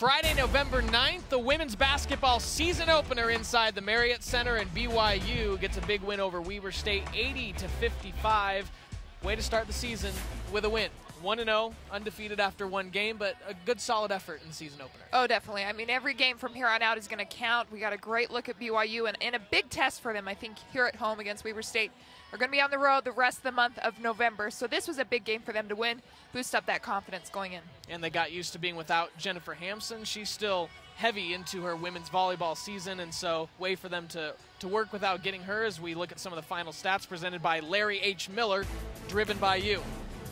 Friday, November 9th, the women's basketball season opener inside the Marriott Center, and BYU gets a big win over Weber State, 80-55. Way to start the season with a win. 1-0, undefeated after one game, but a good solid effort in the season opener. Oh, definitely. I mean, every game from here on out is going to count. We got a great look at BYU and a big test for them, I think, here at home against Weber State. They're going to be on the road the rest of the month of November, so this was a big game for them to win, boost up that confidence going in. And they got used to being without Jennifer Hampson. She's still heavy into her women's volleyball season, and so way for them to work without getting her as we look at some of the final stats presented by Larry H. Miller, driven by you.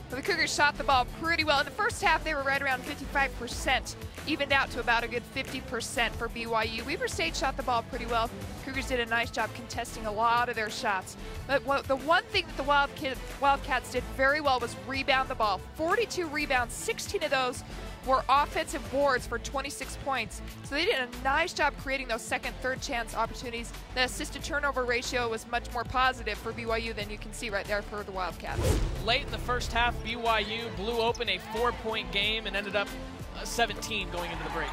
Well, the Cougars shot the ball pretty well. In the first half, they were right around 55%, evened out to about a good 50% for BYU. Weber State shot the ball pretty well. Cougars did a nice job contesting a lot of their shots. But the one thing that the Wildcats did very well was rebound the ball. 42 rebounds, 16 of those were offensive boards for 26 points. So they did a nice job creating those second, third chance opportunities. The assist to turnover ratio was much more positive for BYU than you can see right there for the Wildcats. Late in the first half, BYU blew open a 4-point game and ended up 17 going into the break.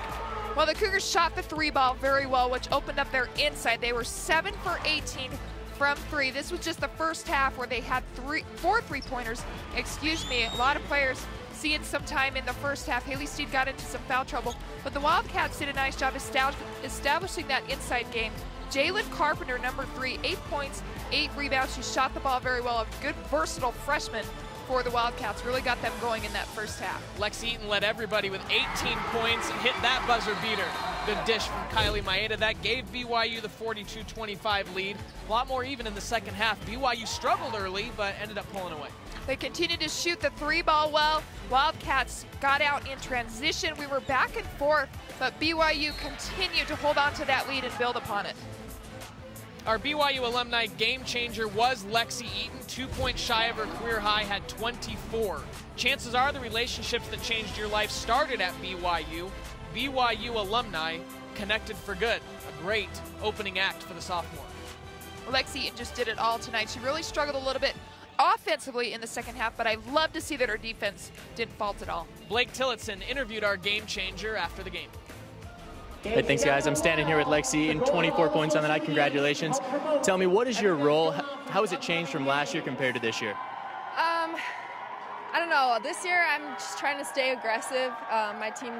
Well, the Cougars shot the three ball very well, which opened up their inside. They were 7 for 18 from three. This was just the first half where they had four three-pointers. Excuse me, a lot of players seeing some time in the first half. Haley Steed got into some foul trouble, but the Wildcats did a nice job establishing that inside game. Jalen Carpenter, number 3, 8 points, 8 rebounds. She shot the ball very well. A good, versatile freshman for the Wildcats. Really got them going in that first half. Lex Eaton led everybody with 18 points and hit that buzzer beater. Good dish from Kylie Maeda. That gave BYU the 42-25 lead. A lot more even in the second half. BYU struggled early, but ended up pulling away. They continued to shoot the three ball well. Wildcats got out in transition. We were back and forth, but BYU continued to hold on to that lead and build upon it. Our BYU alumni game changer was Lexi Eaton. 2 points shy of her career high, had 24. Chances are the relationships that changed your life started at BYU. BYU alumni connected for good. A great opening act for the sophomore. Lexi Eaton just did it all tonight. She really struggled a little bit offensively in the second half, but I love to see that her defense didn't fault at all. Blake Tillotson interviewed our game changer after the game. Hey, thanks guys. I'm standing here with Lexi and 24 points on the night. Congratulations. Tell me, what is your role? How has it changed from last year compared to this year? I don't know. This year I'm just trying to stay aggressive. My team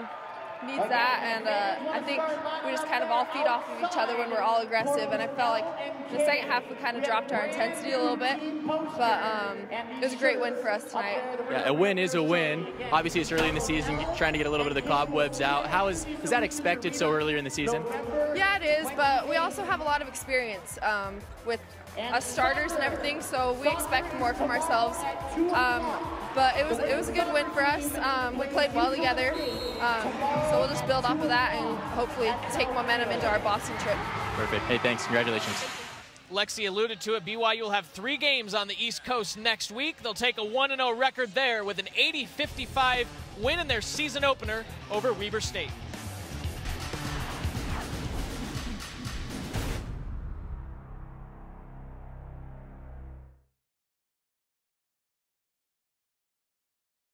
needs that, and I think we just kind of all feed off of each other when we're all aggressive, and I felt like in the second half we kind of dropped our intensity a little bit, but it was a great win for us tonight. Yeah, a win is a win. Obviously it's early in the season, trying to get a little bit of the cobwebs out. Is that expected so earlier in the season? Yeah, it is, but we also have a lot of experience with us starters and everything, so we expect more from ourselves. But it was a good win for us. We played well together, so we'll just build off of that and hopefully take momentum into our Boston trip. Perfect. Hey, thanks. Congratulations. Lexi alluded to it. BYU will have 3 games on the East Coast next week. They'll take a 1-0 record there with an 80-55 win in their season opener over Weber State.